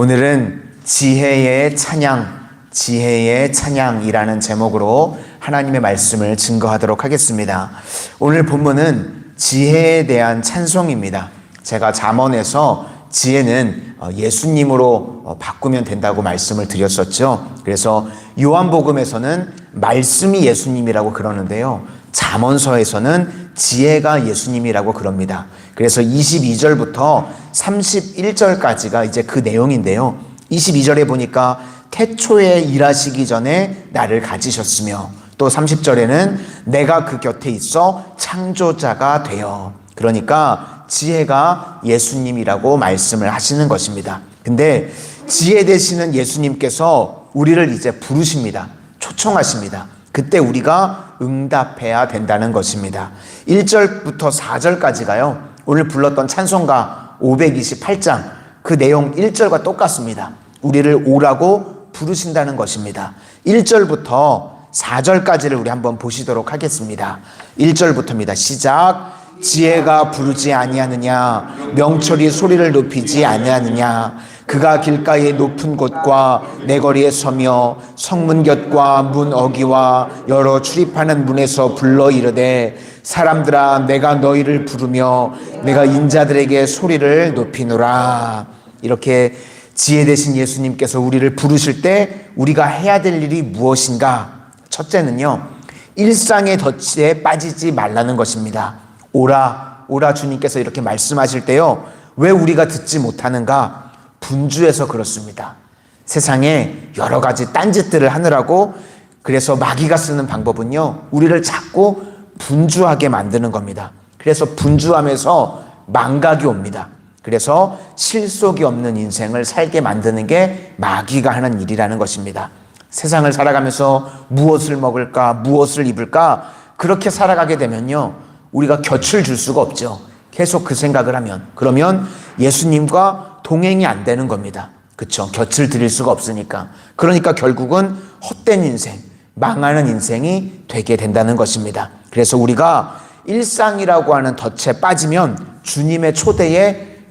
오늘은 지혜의 찬양이라는 제목으로 하나님의 말씀을 증거하도록 하겠습니다. 오늘 본문은 지혜에 대한 찬송입니다. 제가 잠언에서 지혜는 예수님으로 바꾸면 된다고 말씀을 드렸었죠. 그래서 요한복음에서는 말씀이 예수님이라고 그러는데요, 잠언서에서는 지혜가 예수님이라고 그럽니다. 그래서 22절부터 31절까지가 이제 그 내용인데요, 22절에 보니까 태초에 일하시기 전에 나를 가지셨으며, 또 30절에는 내가 그 곁에 있어 창조자가 되어, 그러니까 지혜가 예수님이라고 말씀을 하시는 것입니다. 근데 지혜 되시는 예수님께서 우리를 이제 부르십니다. 초청하십니다. 그때 우리가 응답해야 된다는 것입니다. 1절부터 4절까지가요, 오늘 불렀던 찬송가 528장 그 내용 1절과 똑같습니다. 우리를 오라고 부르신다는 것입니다. 1절부터 4절까지를 우리 한번 보시도록 하겠습니다. 1절부터입니다. 시작. 지혜가 부르지 아니하느냐, 명철이 소리를 높이지 아니하느냐, 그가 길가의 높은 곳과 내거리에 서며 성문 곁과 문 어기와 여러 출입하는 문에서 불러 이르되, 사람들아 내가 너희를 부르며 내가 인자들에게 소리를 높이노라. 이렇게 지혜 되신 예수님께서 우리를 부르실 때 우리가 해야 될 일이 무엇인가? 첫째는요, 일상의 덫에 빠지지 말라는 것입니다. 오라 주님께서 이렇게 말씀하실 때요, 왜 우리가 듣지 못하는가? 분주해서 그렇습니다. 세상에 여러 가지 딴짓들을 하느라고, 그래서 마귀가 쓰는 방법은요, 우리를 자꾸 분주하게 만드는 겁니다. 그래서 분주하면서 망각이 옵니다. 그래서 실속이 없는 인생을 살게 만드는 게 마귀가 하는 일이라는 것입니다. 세상을 살아가면서 무엇을 먹을까, 무엇을 입을까, 그렇게 살아가게 되면요, 우리가 곁을 줄 수가 없죠. 계속 그 생각을 하면. 그러면 예수님과 동행이 안 되는 겁니다. 그렇죠? 곁을 드릴 수가 없으니까. 그러니까 결국은 헛된 인생, 망하는 인생이 되게 된다는 것입니다. 그래서 우리가 일상이라고 하는 덫에 빠지면 주님의 초대에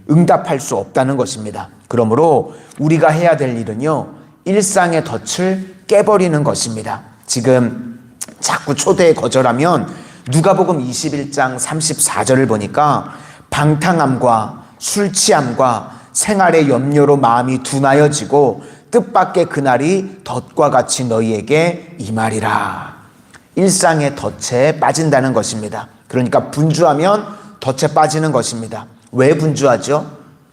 응답할 수 없다는 것입니다. 그러므로 우리가 해야 될 일은요, 일상의 덫을 깨버리는 것입니다. 지금 자꾸 초대에 거절하면 누가복음 21장 34절을 보니까 방탕함과 술 취함과 생활의 염려로 마음이 둔하여지고 뜻밖의 그날이 덫과 같이 너희에게 임하리라. 일상의 덫에 빠진다는 것입니다. 그러니까 분주하면 덫에 빠지는 것입니다. 왜 분주하죠?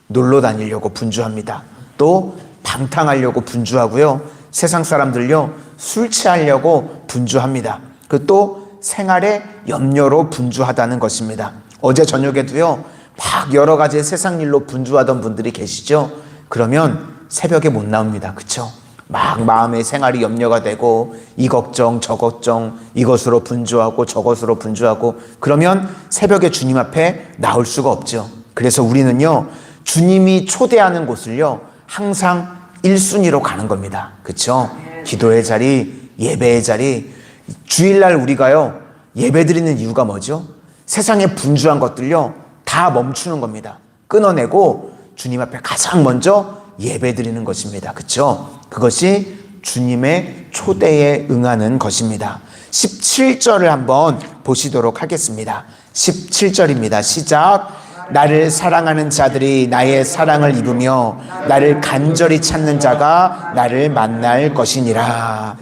놀러 다니려고 분주합니다. 또 방탕하려고 분주하고요, 세상 사람들요, 술 취하려고 분주합니다. 그 또 생활의 염려로 분주하다는 것입니다. 어제 저녁에도요, 막 여러 가지 세상 일로 분주하던 분들이 계시죠? 그러면 새벽에 못 나옵니다. 그쵸? 막 마음의 생활이 염려가 되고, 이 걱정 저 걱정, 이것으로 분주하고 저것으로 분주하고, 그러면 새벽에 주님 앞에 나올 수가 없죠. 그래서 우리는요, 주님이 초대하는 곳을요, 항상 1순위로 가는 겁니다. 그쵸? 기도의 자리, 예배의 자리. 주일날 우리가요, 예배 드리는 이유가 뭐죠? 세상에 분주한 것들요, 다 멈추는 겁니다. 끊어내고 주님 앞에 가장 먼저 예배 드리는 것입니다. 그렇죠? 그것이 주님의 초대에 응하는 것입니다. 17절을 한번 보시도록 하겠습니다. 17절입니다. 시작. 나를 사랑하는 자들이 나의 사랑을 입으며 나를 간절히 찾는 자가 나를 만날 것이니라.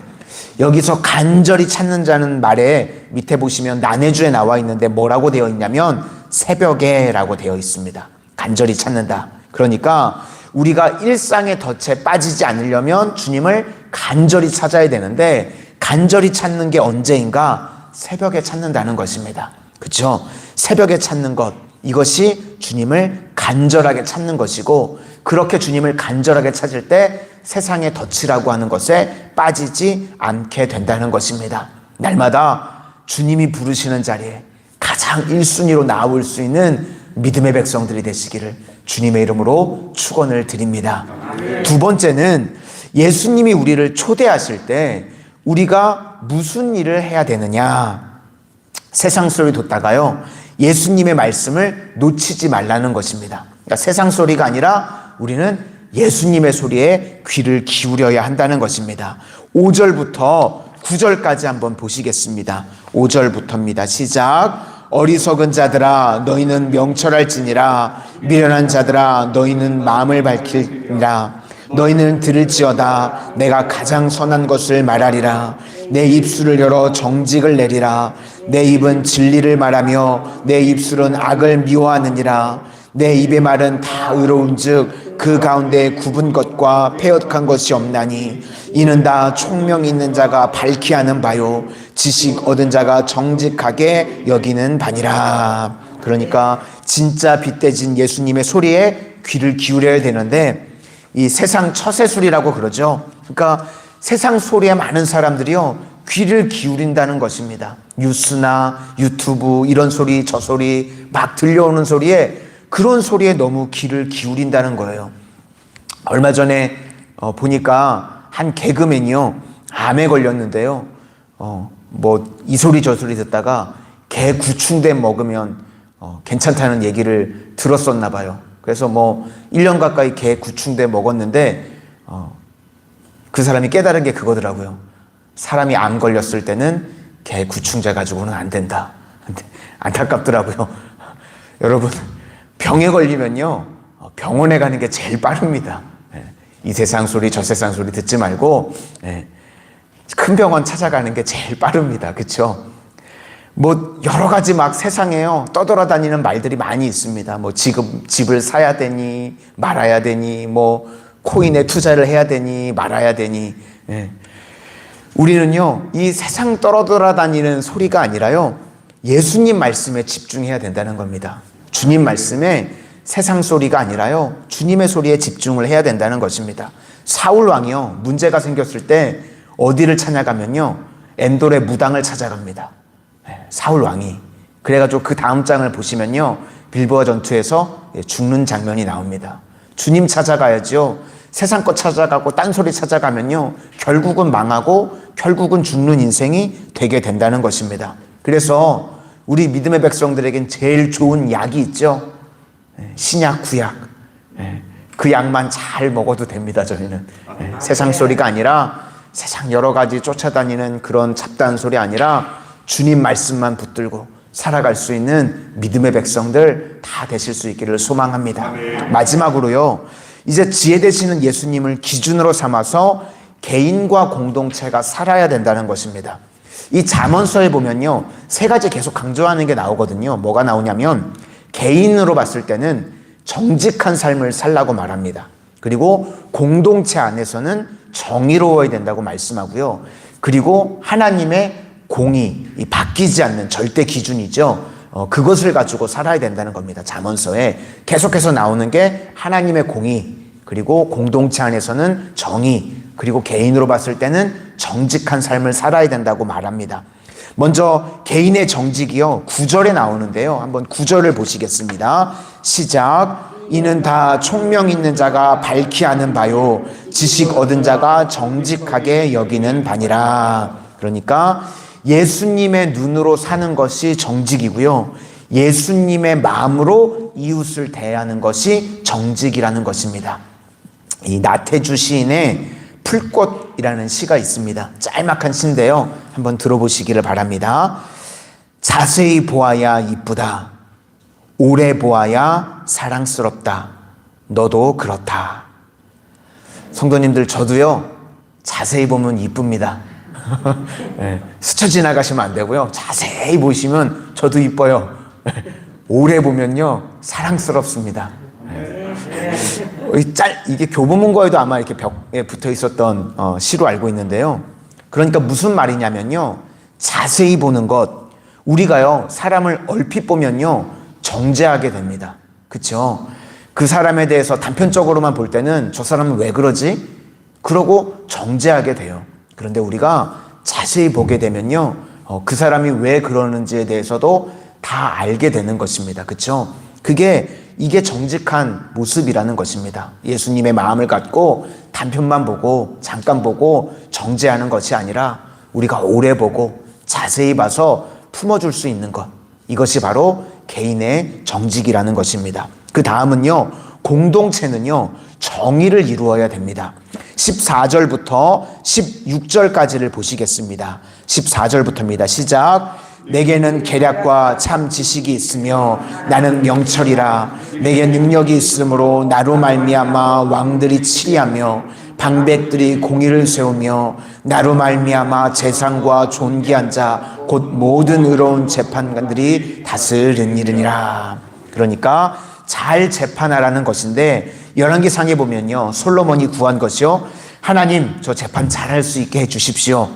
여기서 간절히 찾는 자는 말에 밑에 보시면 난해주에 나와 있는데 뭐라고 되어 있냐면 새벽에 라고 되어 있습니다. 간절히 찾는다. 그러니까 우리가 일상의 덫에 빠지지 않으려면 주님을 간절히 찾아야 되는데, 간절히 찾는 게 언제인가? 새벽에 찾는다는 것입니다. 그렇죠? 새벽에 찾는 것, 이것이 주님을 간절하게 찾는 것이고, 그렇게 주님을 간절하게 찾을 때 세상의 덫이라고 하는 것에 빠지지 않게 된다는 것입니다. 날마다 주님이 부르시는 자리에 가장 1순위로 나올 수 있는 믿음의 백성들이 되시기를 주님의 이름으로 축원을 드립니다. 두 번째는 예수님이 우리를 초대하실 때 우리가 무슨 일을 해야 되느냐? 세상 소리 듣다가요, 예수님의 말씀을 놓치지 말라는 것입니다. 그러니까 세상 소리가 아니라 우리는 예수님의 소리에 귀를 기울여야 한다는 것입니다. 5절부터 9절까지 한번 보시겠습니다. 5절부터입니다. 시작. 어리석은 자들아 너희는 명철할지니라. 미련한 자들아 너희는 마음을 밝히리라. 너희는 들을지어다. 내가 가장 선한 것을 말하리라. 내 입술을 열어 정직을 내리라. 내 입은 진리를 말하며 내 입술은 악을 미워하느니라. 내 입의 말은 다 의로운즉 그 가운데 굽은 것과 패역한 것이 없나니 이는 다 총명 있는 자가 밝히 하는 바요 지식 얻은 자가 정직하게 여기는 바니라. 그러니까 진짜 빛대진 예수님의 소리에 귀를 기울여야 되는데 이 세상 처세술이라고 그러죠. 그러니까 세상 소리에 많은 사람들이요 귀를 기울인다는 것입니다. 뉴스나 유튜브 이런 소리 저 소리 막 들려오는 소리에 그런 소리에 너무 귀를 기울인다는 거예요. 얼마 전에 보니까 한 개그맨이요 암에 걸렸는데요. 뭐 이 소리 저 소리 듣다가 개 구충된 먹으면 괜찮다는 얘기를 들었었나 봐요. 그래서 뭐 1년 가까이 개 구충대 먹었는데 그 사람이 깨달은 게 그거더라고요. 사람이 암 걸렸을 때는 개 구충제 가지고는 안 된다. 안타깝더라고요. 여러분 병에 걸리면요 병원에 가는 게 제일 빠릅니다. 이 세상 소리 저 세상 소리 듣지 말고 큰 병원 찾아가는 게 제일 빠릅니다. 그렇죠? 뭐 여러 가지 막 세상에요 떠돌아다니는 말들이 많이 있습니다. 뭐 지금 집을 사야 되니 말아야 되니 뭐 코인에 투자를 해야 되니 말아야 되니. 우리는요 이 세상 떠돌아다니는 소리가 아니라요 예수님 말씀에 집중해야 된다는 겁니다. 주님 말씀에 세상 소리가 아니라요 주님의 소리에 집중을 해야 된다는 것입니다. 사울 왕이요 문제가 생겼을 때 어디를 찾아가면요 엔돌의 무당을 찾아갑니다. 사울 왕이. 그래가지고 그 다음 장을 보시면요 빌보아 전투에서 죽는 장면이 나옵니다. 주님 찾아가야죠. 세상 것 찾아가고 딴소리 찾아가면요 결국은 망하고 결국은 죽는 인생이 되게 된다는 것입니다. 그래서 우리 믿음의 백성들에겐 제일 좋은 약이 있죠. 신약 구약. 그 약만 잘 먹어도 됩니다. 저희는 세상 소리가 아니라 세상 여러 가지 쫓아다니는 그런 잡다한 소리 아니라 주님 말씀만 붙들고 살아갈 수 있는 믿음의 백성들 다 되실 수 있기를 소망합니다. 마지막으로요 이제 지혜 되시는 예수님을 기준으로 삼아서 개인과 공동체가 살아야 된다는 것입니다. 이 잠언서에 보면요 세 가지 계속 강조하는 게 나오거든요. 뭐가 나오냐면 개인으로 봤을 때는 정직한 삶을 살라고 말합니다. 그리고 공동체 안에서는 정의로워야 된다고 말씀하고요. 그리고 하나님의 공의, 이 바뀌지 않는 절대 기준이죠. 그것을 가지고 살아야 된다는 겁니다. 잠언서에 계속해서 나오는 게 하나님의 공의, 그리고 공동체 안에서는 정의, 그리고 개인으로 봤을 때는 정직한 삶을 살아야 된다고 말합니다. 먼저 개인의 정직이요 9절에 나오는데요. 한번 9절을 보시겠습니다. 시작. 이는 다 총명 있는 자가 밝히 아는 바요 지식 얻은 자가 정직하게 여기는 바니라. 그러니까 예수님의 눈으로 사는 것이 정직이고요. 예수님의 마음으로 이웃을 대하는 것이 정직이라는 것입니다. 이 나태주 시인의 풀꽃이라는 시가 있습니다. 짤막한 시인데요. 한번 들어보시기를 바랍니다. 자세히 보아야 이쁘다. 오래 보아야 사랑스럽다. 너도 그렇다. 성도님들 저도요. 자세히 보면 이쁩니다. 스쳐 지나가시면 안 되고요. 자세히 보시면 저도 이뻐요. 오래 보면요 사랑스럽습니다. 이게 교보문고에도 아마 이렇게 벽에 붙어 있었던 시로 알고 있는데요. 그러니까 무슨 말이냐면요 자세히 보는 것, 우리가요 사람을 얼핏 보면요 정죄하게 됩니다. 그렇죠? 그 사람에 대해서 단편적으로만 볼 때는 저 사람은 왜 그러지? 그러고 정죄하게 돼요. 그런데 우리가 자세히 보게 되면요 그 사람이 왜 그러는지에 대해서도 다 알게 되는 것입니다. 그렇죠? 이게 정직한 모습이라는 것입니다. 예수님의 마음을 갖고 단편만 보고 잠깐 보고 정죄하는 것이 아니라 우리가 오래 보고 자세히 봐서 품어줄 수 있는 것, 이것이 바로 개인의 정직이라는 것입니다. 그 다음은요 공동체는요 정의를 이루어야 됩니다. 14절부터 16절까지를 보시겠습니다. 14절부터입니다. 시작. 내게는 계략과 참 지식이 있으며 나는 명철이라. 내게 능력이 있으므로 나로 말미암아 왕들이 치리하며 방백들이 공의를 세우며 나로 말미암아 재상과 존귀한 자 곧 모든 의로운 재판관들이 다스리느니라. 그러니까 잘 재판하라는 것인데, 열왕기상에 보면요, 솔로몬이 구한 것이요, 하나님 저 재판 잘할 수 있게 해주십시오.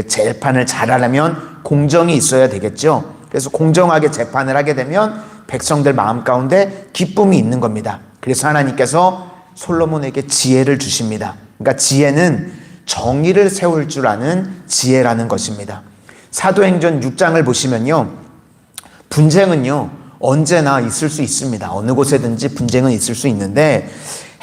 재판을 잘하려면 공정이 있어야 되겠죠. 그래서 공정하게 재판을 하게 되면 백성들 마음 가운데 기쁨이 있는 겁니다. 그래서 하나님께서 솔로몬에게 지혜를 주십니다. 그러니까 지혜는 정의를 세울 줄 아는 지혜라는 것입니다. 사도행전 6장을 보시면요, 분쟁은요 언제나 있을 수 있습니다. 어느 곳에든지 분쟁은 있을 수 있는데,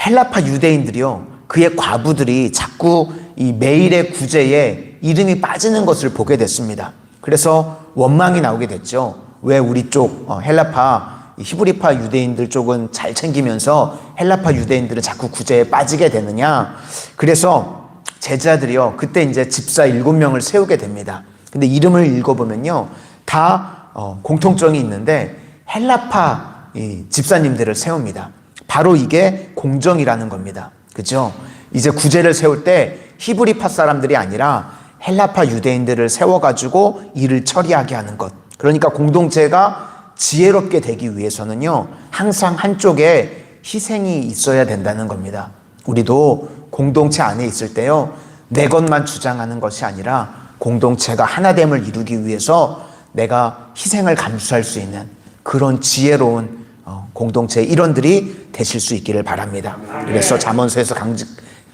헬라파 유대인들이요, 그의 과부들이 자꾸 이 메일의 구제에 이름이 빠지는 것을 보게 됐습니다. 그래서 원망이 나오게 됐죠. 왜 우리 쪽 헬라파, 히브리파 유대인들 쪽은 잘 챙기면서 헬라파 유대인들은 자꾸 구제에 빠지게 되느냐. 그래서 제자들이요, 그때 이제 집사 7명을 세우게 됩니다. 근데 이름을 읽어보면요, 다 공통점이 있는데 헬라파 집사님들을 세웁니다. 바로 이게 공정이라는 겁니다. 그죠? 이제 구제를 세울 때 히브리파 사람들이 아니라 헬라파 유대인들을 세워가지고 일을 처리하게 하는 것. 그러니까 공동체가 지혜롭게 되기 위해서는요, 항상 한쪽에 희생이 있어야 된다는 겁니다. 우리도 공동체 안에 있을 때요, 내 것만 주장하는 것이 아니라 공동체가 하나됨을 이루기 위해서 내가 희생을 감수할 수 있는 그런 지혜로운 공동체의 일원들이 되실 수 있기를 바랍니다. 그래서 잠언서에서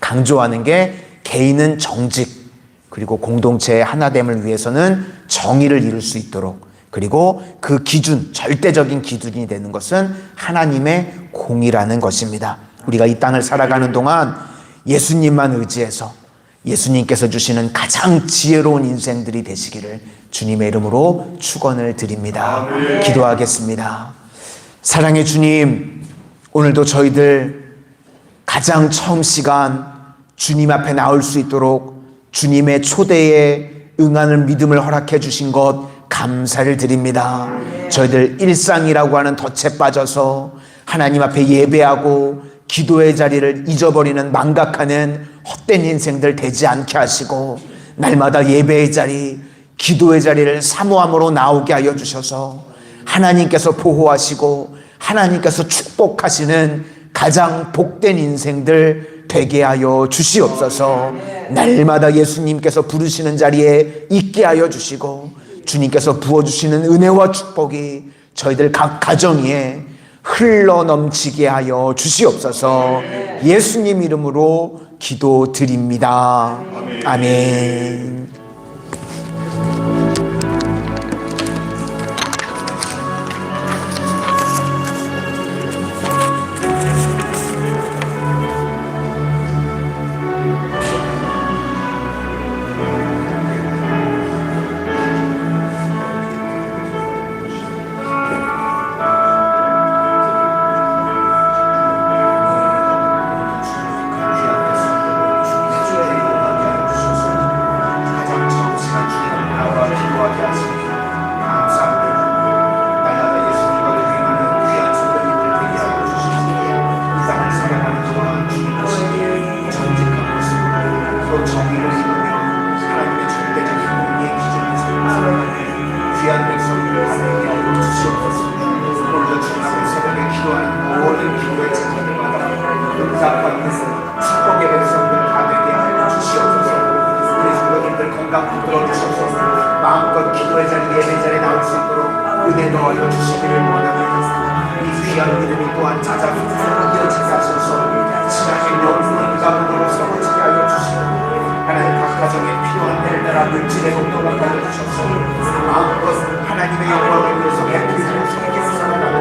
강조하는 게 개인은 정직, 그리고 공동체의 하나됨을 위해서는 정의를 이룰 수 있도록, 그리고 그 기준, 절대적인 기준이 되는 것은 하나님의 공의라는 것입니다. 우리가 이 땅을 살아가는 동안 예수님만 의지해서 예수님께서 주시는 가장 지혜로운 인생들이 되시기를 주님의 이름으로 축원을 드립니다. 기도하겠습니다. 사랑의 주님, 오늘도 저희들 가장 처음 시간 주님 앞에 나올 수 있도록 주님의 초대에 응하는 믿음을 허락해 주신 것 감사를 드립니다. 저희들 일상이라고 하는 덫에 빠져서 하나님 앞에 예배하고 기도의 자리를 잊어버리는 망각하는 헛된 인생들 되지 않게 하시고, 날마다 예배의 자리, 기도의 자리를 사모함으로 나오게 하여 주셔서 하나님께서 보호하시고 하나님께서 축복하시는 가장 복된 인생들 되게 하여 주시옵소서. 날마다 예수님께서 부르시는 자리에 있게 하여 주시고, 주님께서 부어주시는 은혜와 축복이 저희들 각 가정 위에 흘러 넘치게 하여 주시옵소서. 예수님 이름으로 기도드립니다. 아멘. 마음껏 기도의 자리, 예배 자리에 나올 수 있도록 은혜 넣어 주시기를 원합니다. 이 귀한 믿음이 또한 찾아주셔서 이어지게 하소서. 지나친 영혼을 가문으로 세워지게 하여 주시고, 하나님 각 가정에 필요한 헬다라 물질의 공동을 가져주셔서 마음껏 하나님의 영광을 위해서 베풀이고 섬기고 살아가는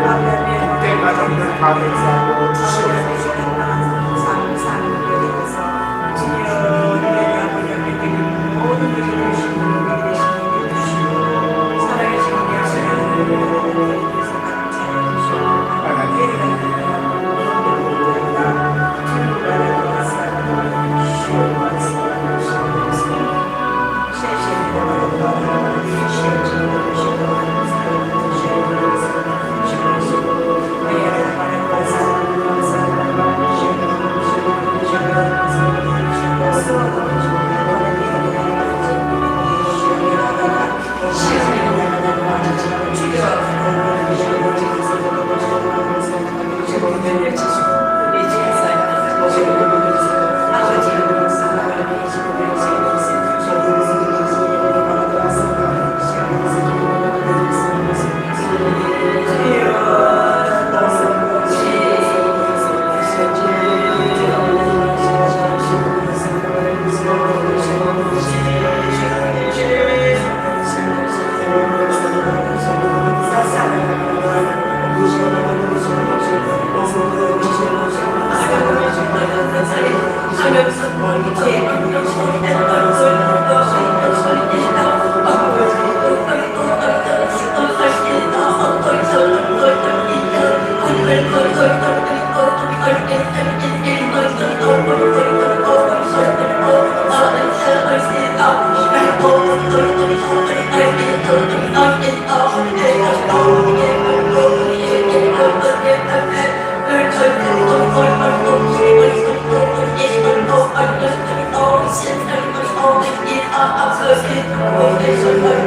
복된 가정들 다 역사하고 주시옵소서. Thank you.